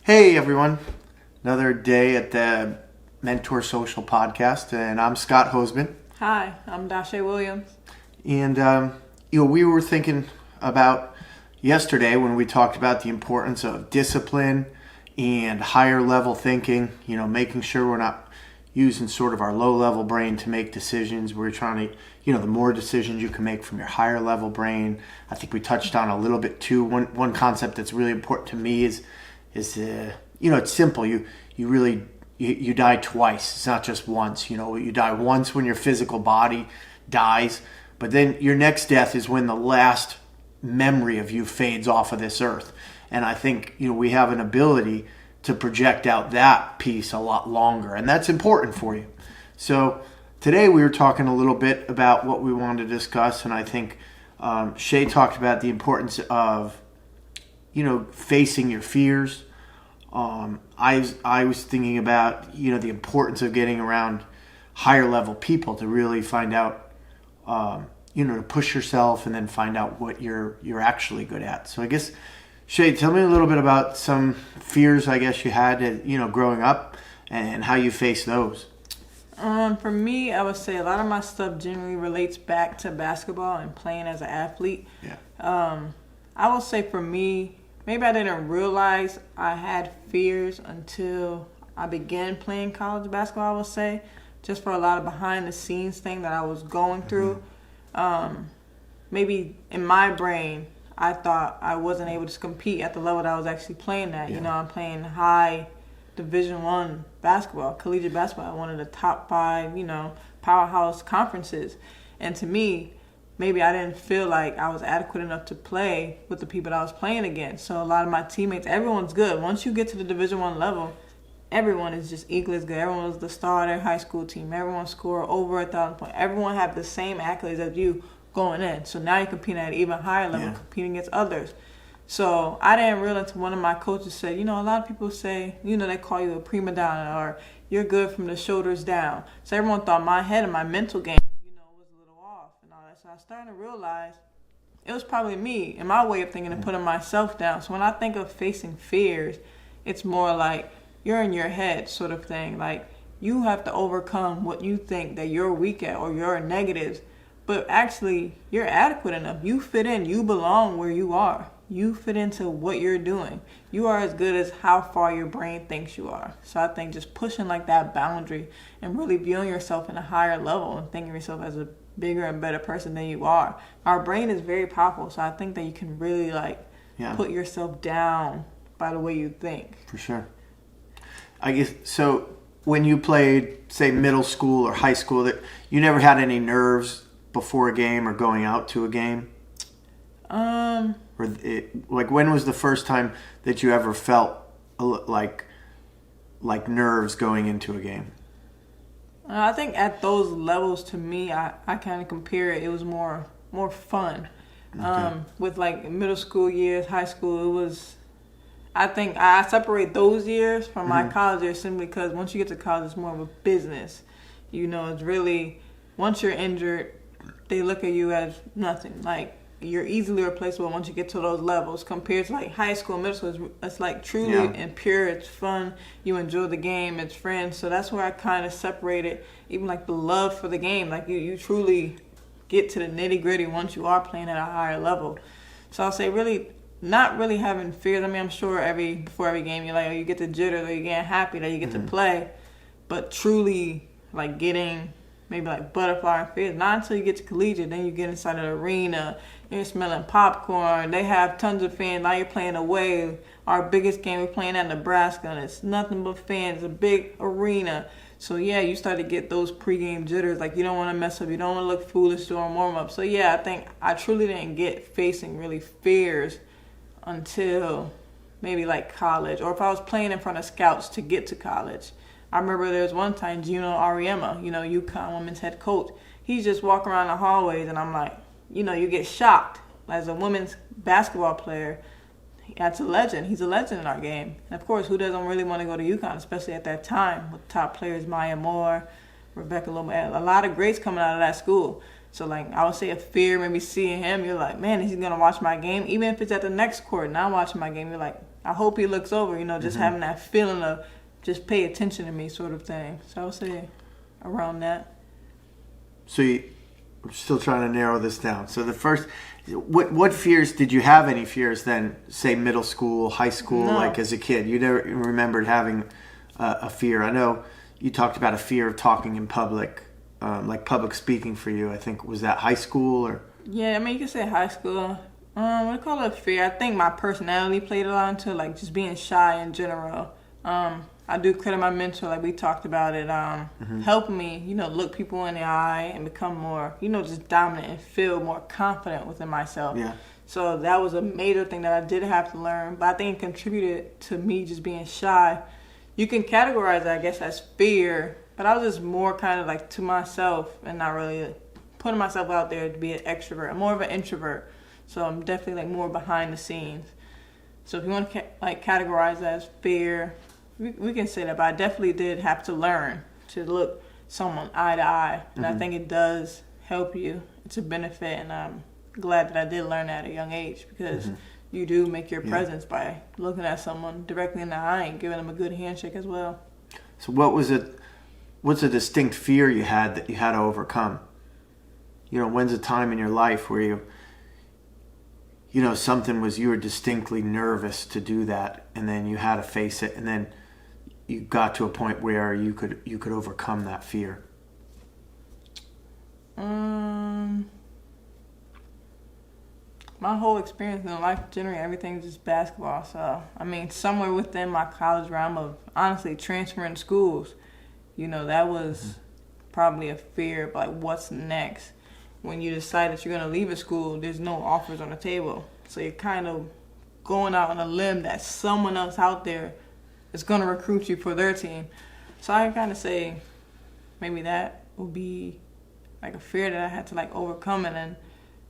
Hey everyone, another day at the Mentor.Social podcast, and I'm Scott Hosman. Hi, I'm Dashe Williams. And we were thinking about yesterday when we talked about the importance of discipline and higher level thinking. Making sure we're not using sort of our low level brain to make decisions. We're trying to, the more decisions you can make from your higher level brain. I think we touched on a little bit too. One concept that's really important to me is it's simple. You die twice. It's not just once. You die once when your physical body dies, but then your next death is when the last memory of you fades off of this earth. And I think we have an ability to project out that piece a lot longer, and that's important for you. So today we were talking a little bit about what we wanted to discuss, and I think Shay talked about the importance of facing your fears. I was thinking about the importance of getting around higher level people to really find out to push yourself and then find out what you're actually good at. So I guess, Shay, tell me a little bit about some fears I guess you had growing up and how you face those. For me, I would say a lot of my stuff generally relates back to basketball and playing as an athlete. Yeah. I would say for me, maybe I didn't realize I had fears until I began playing college basketball, I would say, just for a lot of behind the scenes thing that I was going through. Maybe in my brain, I thought I wasn't able to compete at the level that I was actually playing at. Yeah. I'm playing high Division I basketball, collegiate basketball, one of the top 5, powerhouse conferences. And to me, maybe I didn't feel like I was adequate enough to play with the people that I was playing against. So a lot of my teammates, everyone's good. Once you get to the Division I level, everyone is just equally as good. Everyone was the star of their high school team. Everyone scored over 1,000 points. Everyone had the same accolades as you going in. So now you're competing at an even higher level, competing against others. So I didn't realize until one of my coaches said, a lot of people say, they call you a prima donna or you're good from the shoulders down. So everyone thought my head and my mental game, was a little off and all that. So I started to realize it was probably me and my way of thinking and putting myself down. So when I think of facing fears, it's more like you're in your head sort of thing. Like you have to overcome what you think that you're weak at or your negatives. But actually, you're adequate enough. You fit in. You belong where you are. You fit into what you're doing. You are as good as how far your brain thinks you are. So I think just pushing like that boundary and really viewing yourself in a higher level and thinking of yourself as a bigger and better person than you are. Our brain is very powerful. So I think that you can really put yourself down by the way you think. For sure. I guess so. When you played, say, middle school or high school, that you never had any nerves before a game or going out to a game? When was the first time that you ever felt like nerves going into a game? I think at those levels, to me, I kind of compare it. It was more fun. Okay. With middle school years, high school, it was. I think I separate those years from my college years simply because once you get to college, it's more of a business. It's really once you're injured, they look at you as nothing. Like you're easily replaceable once you get to those levels. Compared to high school, middle school, it's truly and pure. It's fun. You enjoy the game. It's friends. So that's where I kind of separated even the love for the game. You truly get to the nitty gritty once you are playing at a higher level. So I'll say really not really having fears. I mean, I'm sure before every game you get the jitters or you get happy that you get to play, but truly getting maybe butterfly and fears. Not until you get to collegiate, then you get inside the arena, you're smelling popcorn, they have tons of fans, now you're playing away. Our biggest game, we're playing at Nebraska, and it's nothing but fans, it's a big arena. So you start to get those pregame jitters, you don't want to mess up, you don't want to look foolish during warm-up. So I think I truly didn't get facing really fears until maybe college, or if I was playing in front of scouts to get to college. I remember there was one time Gino Auriemma, UConn women's head coach. He's just walking around the hallways, and I'm like, you get shocked. As a women's basketball player, that's a legend. He's a legend in our game. And of course, who doesn't really want to go to UConn, especially at that time with top players, Maya Moore, Rebecca Lomax, a lot of greats coming out of that school. So, I would say a fear, maybe seeing him, you're like, man, is he going to watch my game? Even if it's at the next court, not watching my game, you're like, I hope he looks over, just having that feeling of just pay attention to me sort of thing. So I would say around that. So I'm still trying to narrow this down. So the first, what fears, did you have any fears then, say middle school, high school, No. like as a kid? You never remembered having a fear. I know you talked about a fear of talking in public, like public speaking for you. I think, was that high school or? Yeah, I mean, you could say high school. What do you call it, fear? I think my personality played a lot into it, like just being shy in general. I do credit my mentor, like we talked about it, helping me, look people in the eye and become more, just dominant and feel more confident within myself. Yeah. So that was a major thing that I did have to learn, but I think it contributed to me just being shy. You can categorize it, I guess, as fear, but I was just more kind of like to myself and not really putting myself out there to be an extrovert. I'm more of an introvert, so I'm definitely like more behind the scenes. So if you want to categorize that as fear, we can say that, but I definitely did have to learn to look someone eye to eye, and I think it does help you. It's a benefit, and I'm glad that I did learn that at a young age, because you do make your presence by looking at someone directly in the eye and giving them a good handshake as well. So what's a distinct fear you had that you had to overcome? When's a time in your life where something was, you were distinctly nervous to do that, and then you had to face it, and then you got to a point where you could overcome that fear? My whole experience in life, generally, everything's just basketball. So, I mean, somewhere within my college realm of honestly transferring schools, that was probably a fear of like what's next. When you decide that you're going to leave a school, there's no offers on the table. So you're kind of going out on a limb that someone else out there is going to recruit you for their team. So I kind of say maybe that would be like a fear that I had to like overcome. And then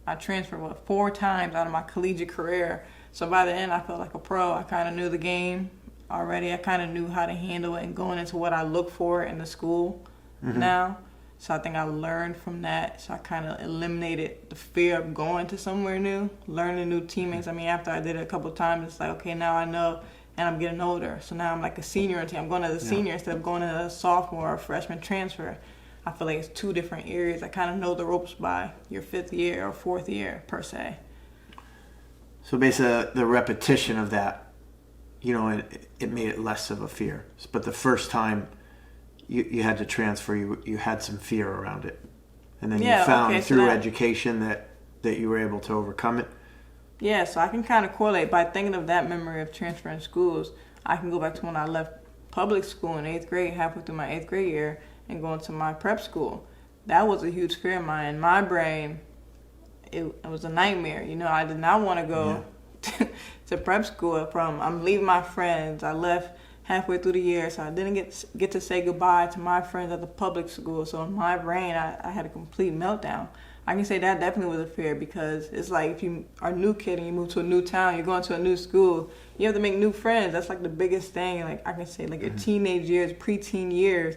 I transferred 4 times out of my collegiate career. So by the end, I felt like a pro. I kind of knew the game already. I kind of knew how to handle it and going into what I look for in the school now. So I think I learned from that. So I kind of eliminated the fear of going to somewhere new, learning new teammates. I mean, after I did it a couple of times, it's like, okay, now I know, and I'm getting older. So now I'm like a senior on team. I'm going as a senior instead of going as a sophomore or freshman transfer. I feel like it's 2 different areas. I kind of know the ropes by your 5th year or 4th year, per se. So basically, the repetition of that, it made it less of a fear. But the first time you had to transfer, you had some fear around it. And then you found through education that you were able to overcome it. Yeah, so I can kind of correlate by thinking of that memory of transferring schools. I can go back to when I left public school in 8th grade, halfway through my 8th grade year, and going to my prep school. That was a huge fear of mine. In my brain, it was a nightmare. I did not want to go to prep school. I'm leaving my friends. I left halfway through the year, so I didn't get to say goodbye to my friends at the public school. So in my brain, I had a complete meltdown. I can say that definitely was a fear, because it's like if you are a new kid and you move to a new town, you're going to a new school, you have to make new friends. That's like the biggest thing. Like I can say, like your teenage years, preteen years,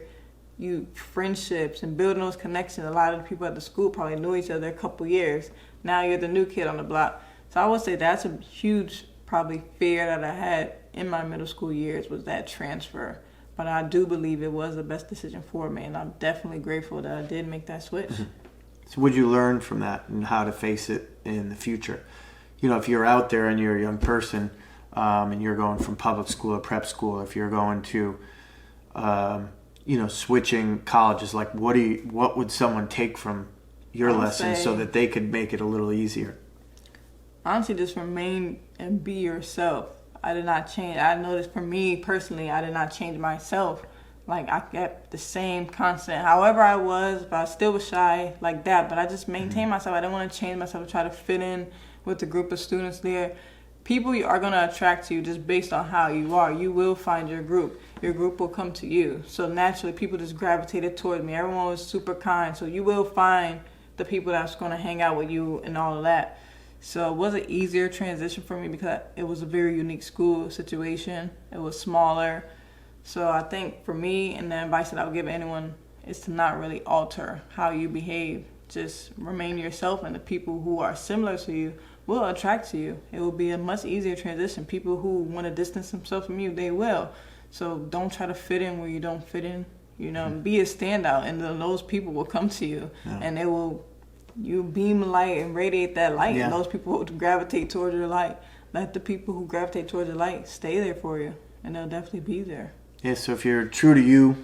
friendships and building those connections. A lot of the people at the school probably knew each other a couple years. Now you're the new kid on the block. So I would say that's a huge probably fear that I had in my middle school years, was that transfer. But I do believe it was the best decision for me, and I'm definitely grateful that I did make that switch. So what did you learn from that and how to face it in the future? If you're out there and you're a young person and you're going from public school to prep school, if you're going to switching colleges, like what would someone take from your lessons so that they could make it a little easier? Honestly, just remain and be yourself. I did not change. I noticed for me personally, I did not change myself. Like I kept the same constant. However I was, but I still was shy like that. But I just maintained myself. I didn't want to change myself to try to fit in with the group of students there. People are going to attract you just based on how you are. You will find your group. Your group will come to you. So naturally, people just gravitated towards me. Everyone was super kind. So you will find the people that's going to hang out with you and all of that. So it was an easier transition for me because it was a very unique school situation. It was smaller. So I think for me, and the advice that I would give anyone is to not really alter how you behave. just remain yourself, and the people who are similar to you will attract to you. It will be a much easier transition. People who want to distance themselves from you, they will. So don't try to fit in where you don't fit in. Be a standout, and then those people will come to you, and you beam light and radiate that light, and those people will gravitate towards your light. Let the people who gravitate towards your light stay there for you, and they'll definitely be there. Yeah, so if you're true to you,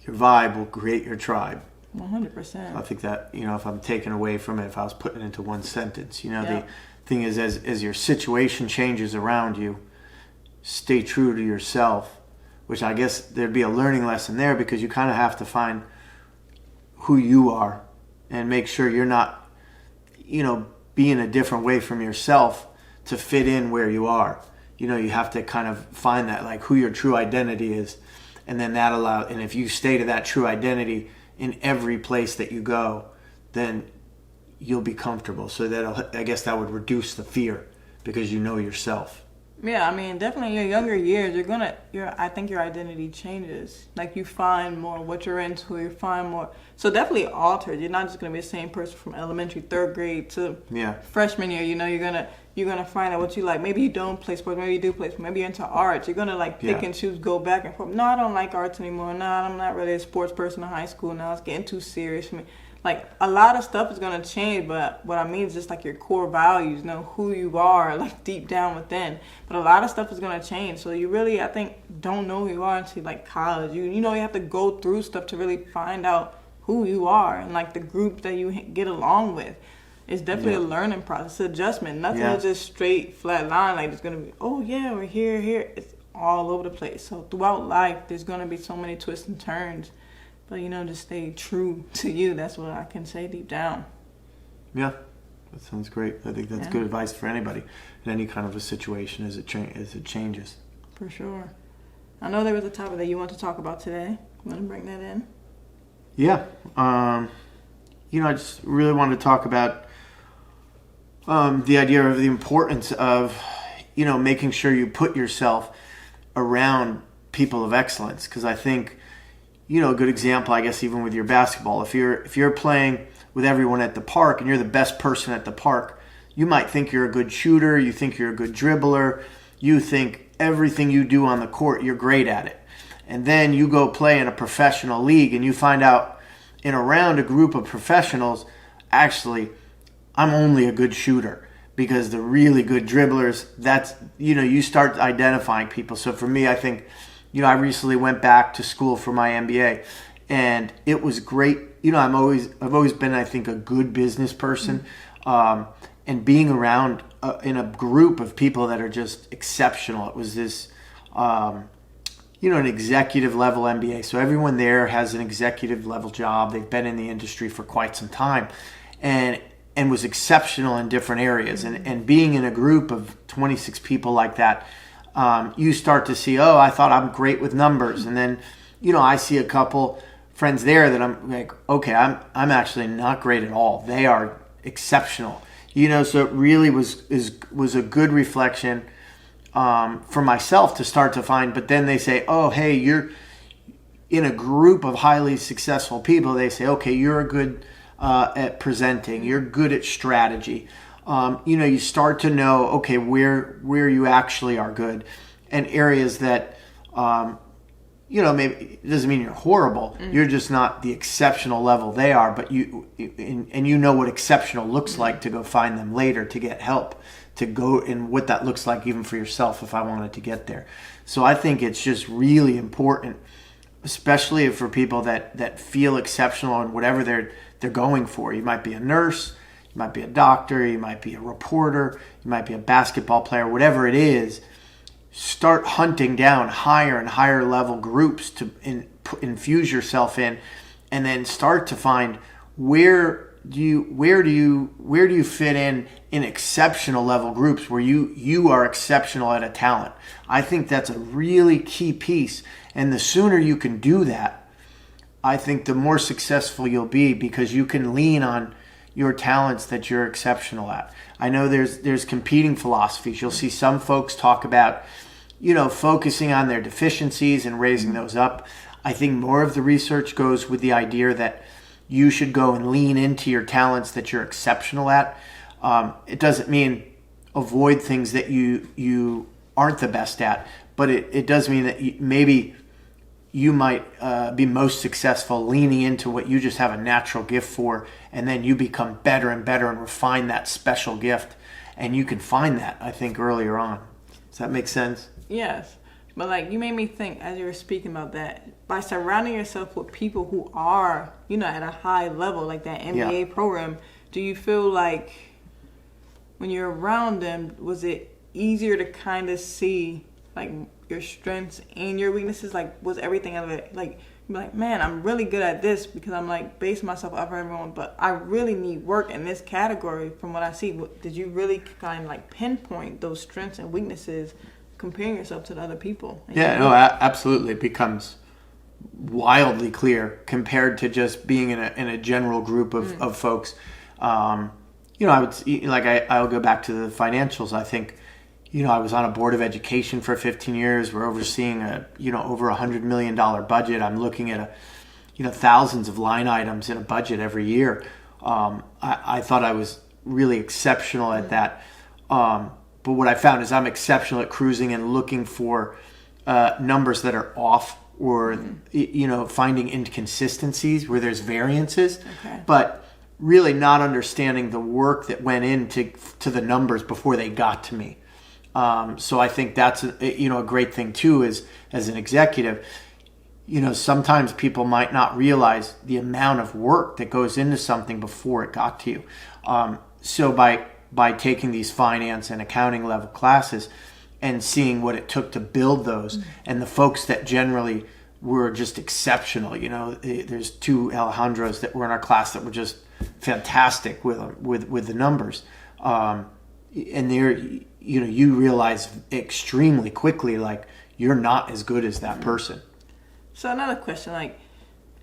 your vibe will create your tribe. 100%. I think that, if I'm taking away from it, if I was putting it into one sentence, the thing is, as your situation changes around you, stay true to yourself, which I guess there'd be a learning lesson there, because you kind of have to find who you are and make sure you're not, being a different way from yourself to fit in where you are. You have to kind of find that, like, who your true identity is. And then and if you stay to that true identity in every place that you go, then you'll be comfortable. So I guess that would reduce the fear, because you know yourself. Yeah, I mean, definitely in your younger years, I think your identity changes. Like, you find more what you're into, you find more. So definitely altered. You're not just going to be the same person from elementary, third grade to freshman year. You're gonna find out what you like. Maybe you don't play sports, maybe you do play sports, maybe you're into arts. You're gonna pick and choose, go back and forth. No, I don't like arts anymore. No, I'm not really a sports person in high school now. It's getting too serious for me. Like, a lot of stuff is gonna change, but what I mean is just like your core values, who you are, like, deep down within. But a lot of stuff is gonna change. So you really, I think, don't know who you are until like college. You have to go through stuff to really find out who you are, and like the group that you get along with. It's definitely a learning process, adjustment. Nothing is just straight, flat line. Like, it's going to be, we're here. It's all over the place. So throughout life, there's going to be so many twists and turns. But, just stay true to you. That's what I can say deep down. Yeah, that sounds great. I think that's good advice for anybody in any kind of a situation as it changes. For sure. I know there was a topic that you want to talk about today. You want to bring that in? Yeah. I just really wanted to talk about the idea of the importance of, making sure you put yourself around people of excellence. Because I think, a good example, I guess, even with your basketball, if you're playing with everyone at the park and you're the best person at the park, you might think you're a good shooter, you think you're a good dribbler, you think everything you do on the court, you're great at it. And then you go play in a professional league and you find out around a group of professionals, actually, I'm only a good shooter, because the really good dribblers, that's, you start identifying people. So for me, I think, I recently went back to school for my mba, and it was great. I've always been, I think, a good business person, and being around in a group of people that are just exceptional. It was this, an executive level MBA. So everyone there has an executive level job. They've been in the industry for quite some time, and was exceptional in different areas. And being in a group of 26 people like that, you start to see, I thought I'm great with numbers. And then, I see a couple friends there that I'm like, okay, I'm actually not great at all. They are exceptional. So it really was a good reflection for myself to start to find. But then they say, hey, you're in a group of highly successful people. They say, okay, you're a good at presenting, you're good at strategy. You start to know, okay, where you actually are good, and areas that maybe it doesn't mean you're horrible. You're just not the exceptional level they are, but you know what exceptional looks like to go find them later, to get help, to go, and what that looks like even for yourself if I wanted to get there. So I think it's just really important, especially for people that feel exceptional in whatever they're going for. You might be a nurse, you might be a doctor, you might be a reporter, you might be a basketball player, whatever it is. Start hunting down higher and higher level groups to infuse yourself in, and then start to find where do you fit in exceptional level groups where you are exceptional at a talent. I think that's a really key piece, and the sooner you can do that, I think the more successful you'll be, because you can lean on your talents that you're exceptional at. I know there's competing philosophies. You'll see some folks talk about, focusing on their deficiencies and raising those up. I think more of the research goes with the idea that, you should go and lean into your talents that you're exceptional at. It doesn't mean avoid things that you aren't the best at, but it does mean that maybe you might be most successful leaning into what you just have a natural gift for, and then you become better and better and refine that special gift. And you can find that, I think, earlier on. Does that make sense? Yes. But like, you made me think as you were speaking about that, by surrounding yourself with people who are, at a high level, like that MBA program, do you feel like when you're around them, was it easier to kind of see like your strengths and your weaknesses? Like, was everything of it like, you're like, man, I'm really good at this because I'm like basing myself off of everyone, but I really need work in this category from what I see. Did you really kind of like pinpoint those strengths and weaknesses comparing yourself to the other people? Yeah, no, absolutely. It becomes wildly clear compared to just being in a general group of folks. I would I'll go back to the financials. I think, I was on a board of education for 15 years. We're overseeing over $100 million budget. I'm looking at thousands of line items in a budget every year. I thought I was really exceptional at that. But what I found is I'm exceptional at cruising and looking for numbers that are off, or finding inconsistencies where there's variances, but really not understanding the work that went into the numbers before they got to me. So I think that's a great thing too, is as an executive, sometimes people might not realize the amount of work that goes into something before it got to you. So by taking these finance and accounting level classes and seeing what it took to build those, and the folks that generally were just exceptional, there's two Alejandros that were in our class that were just fantastic with the numbers. And they're, you realize extremely quickly, like, you're not as good as that person. So another question, like,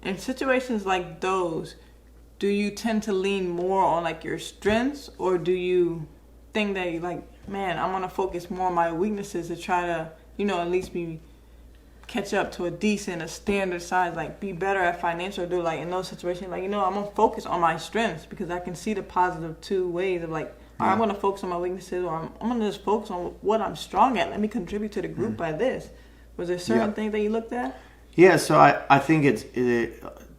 in situations like those, do you tend to lean more on like your strengths, or do you think that you like, man, I'm going to focus more on my weaknesses to try to, at least catch up to a standard size, like be better at financial, do like in those situations, like, I'm going to focus on my strengths because I can see the positive two ways of like, I'm going to focus on my weaknesses, or I'm going to just focus on what I'm strong at. Let me contribute to the group by this. Was there certain things that you looked at? Yeah, so I think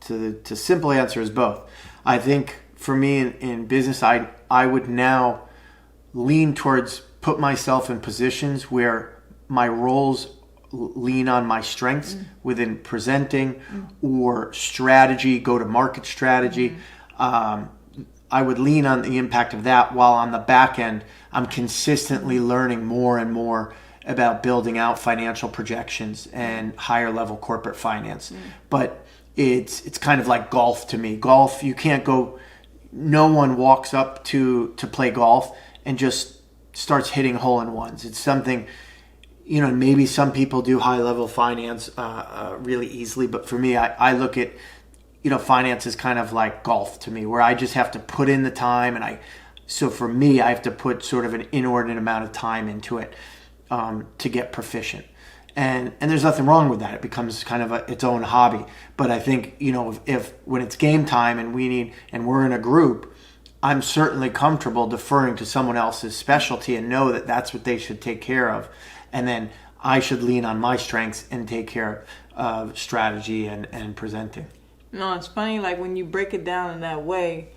to simple answer is both. I think for me in business, I would now lean towards put myself in positions where my roles lean on my strengths within presenting or strategy, go-to-market strategy. I would lean on the impact of that, while on the back end, I'm consistently learning more and more about building out financial projections and higher level corporate finance. But it's kind of like golf to me. Golf, you can't go, no one walks up to play golf and just starts hitting hole-in-ones. It's something, maybe some people do high level finance really easily, but for me, I look at, finance is kind of like golf to me, where I just have to put in the time, so for me, I have to put sort of an inordinate amount of time into it to get proficient. And there's nothing wrong with that. It becomes kind of its own hobby. But I think, if when it's game time and we're in a group, I'm certainly comfortable deferring to someone else's specialty and know that that's what they should take care of. And then I should lean on my strengths and take care of strategy and presenting. No, it's funny, like when you break it down in that way,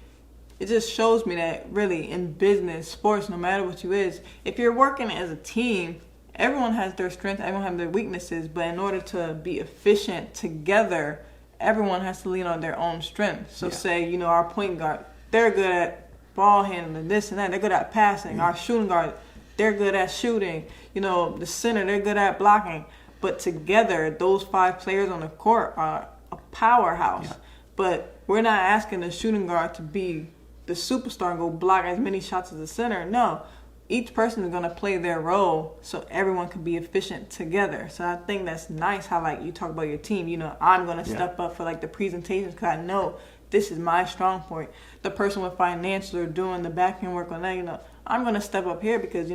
it just shows me that really in business, sports, no matter what you is, if you're working as a team, everyone has their strengths, everyone has their weaknesses, but in order to be efficient together, everyone has to lean on their own strengths. So say, our point guard, they're good at ball handling, this and that, they're good at passing. Our shooting guard, they're good at shooting. The center, they're good at blocking. But together, those 5 players on the court are a powerhouse. But we're not asking the shooting guard to be the superstar and go block as many shots as the center. No, each person is going to play their role so everyone can be efficient together. So I think that's nice how, like, you talk about your team. I'm going to step up for, like, the presentations because I know this is my strong point. The person with financial or doing the back end work on that, I'm going to step up here because,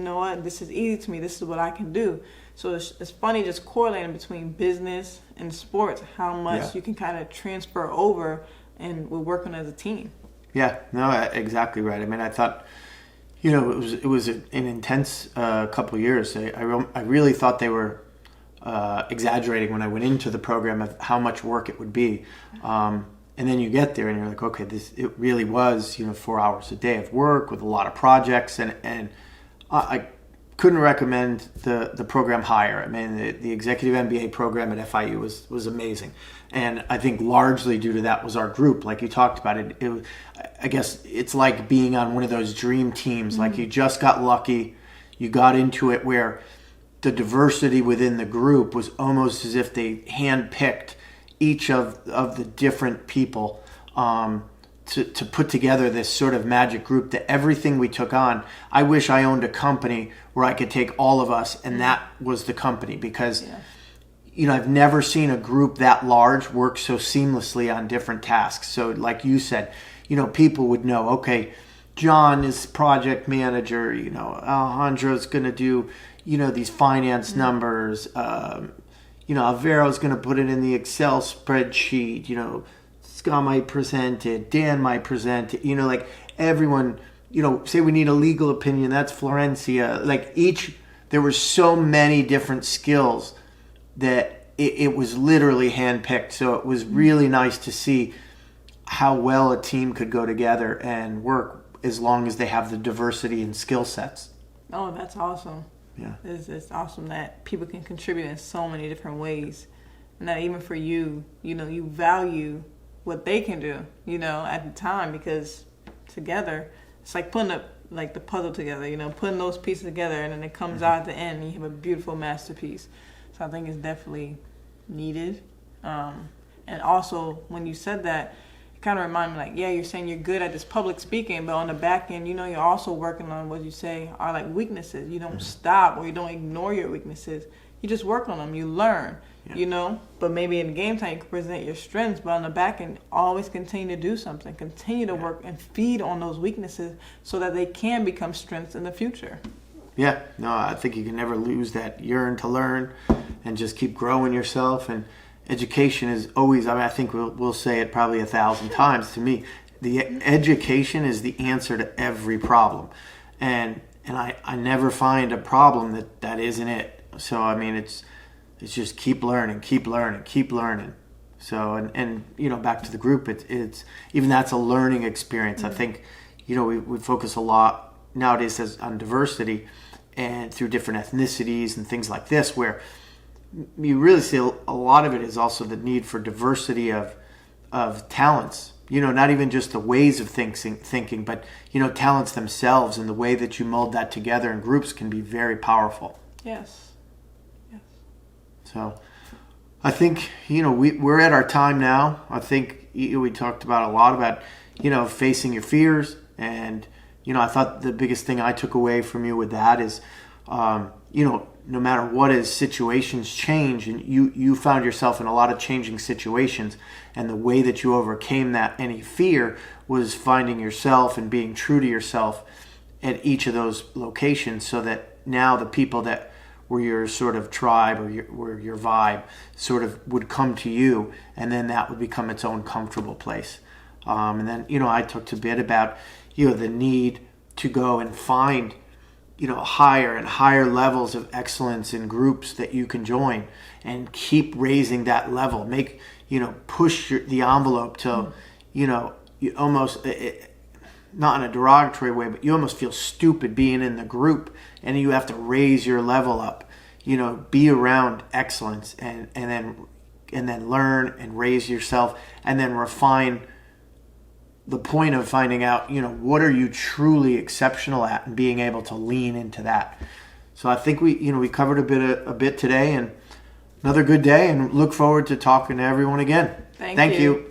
this is easy to me. This is what I can do. So it's funny just correlating between business and sports, how much you can kind of transfer over and we're working as a team. Yeah, no, exactly right. I mean, I thought, it was an intense couple of years. I really thought they were exaggerating when I went into the program of how much work it would be. And then you get there and you're like, okay, it really was, 4 hours a day of work with a lot of projects. And I couldn't recommend the program higher. I mean, the executive MBA program at FIU was amazing. And I think largely due to that was our group. Like you talked about it, I guess it's like being on one of those dream teams. Like you just got lucky. You got into it where the diversity within the group was almost as if they handpicked each of the different people to put together this sort of magic group that everything we took on. I wish I owned a company where I could take all of us and that was the company, because I've never seen a group that large work so seamlessly on different tasks. So like you said, people would know, okay, John is project manager, Alejandro's going to do, these finance numbers, Alvaro's going to put it in the Excel spreadsheet, Scott might present it, Dan might present it, like everyone, say we need a legal opinion, that's Florencia. Like there were so many different skills that it was literally handpicked. So it was really nice to see how well a team could go together and work as long as they have the diversity in skill sets. Oh, that's awesome. Yeah. It's awesome that people can contribute in so many different ways. And that even for you, you value what they can do, at the time, because together, it's like putting the puzzle together, putting those pieces together, and then it comes out at the end and you have a beautiful masterpiece. So I think it's definitely needed. And also, when you said that, it kind of reminded me, like, yeah, you're saying you're good at this public speaking, but on the back end, you're also working on what you say are like weaknesses. You don't stop or you don't ignore your weaknesses. You just work on them. You learn, But maybe in game time, you can present your strengths, but on the back end, always continue to do something. Continue to work and feed on those weaknesses so that they can become strengths in the future. Yeah, no, I think you can never lose that yearn to learn and just keep growing yourself. And education is always, I think we'll say it probably 1,000 times to me, the education is the answer to every problem. And I never find a problem that isn't it. So, it's just keep learning. So, and back to the group, it's even that's a learning experience. I think, we focus a lot nowadays on diversity and through different ethnicities and things like this, where you really see a lot of it is also the need for diversity of talents. Not even just the ways of thinking, but talents themselves, and the way that you mold that together in groups can be very powerful. Yes. So I think we're at our time now. I think we talked about a lot about facing your fears, and I thought the biggest thing I took away from you with that is no matter what is, situations change, and you found yourself in a lot of changing situations, and the way that you overcame any fear was finding yourself and being true to yourself at each of those locations, so that now the people that were your sort of tribe or your vibe sort of would come to you, and then that would become its own comfortable place. And then I talked a bit about the need to go and find higher and higher levels of excellence in groups that you can join, and keep raising that level. Make push the envelope till you almost, not in a derogatory way, but you almost feel stupid being in the group, and you have to raise your level up. Be around excellence, and then learn and raise yourself, and then refine the point of finding out, what are you truly exceptional at, and being able to lean into that. So I think we covered a bit today, and another good day, and look forward to talking to everyone again. Thank you.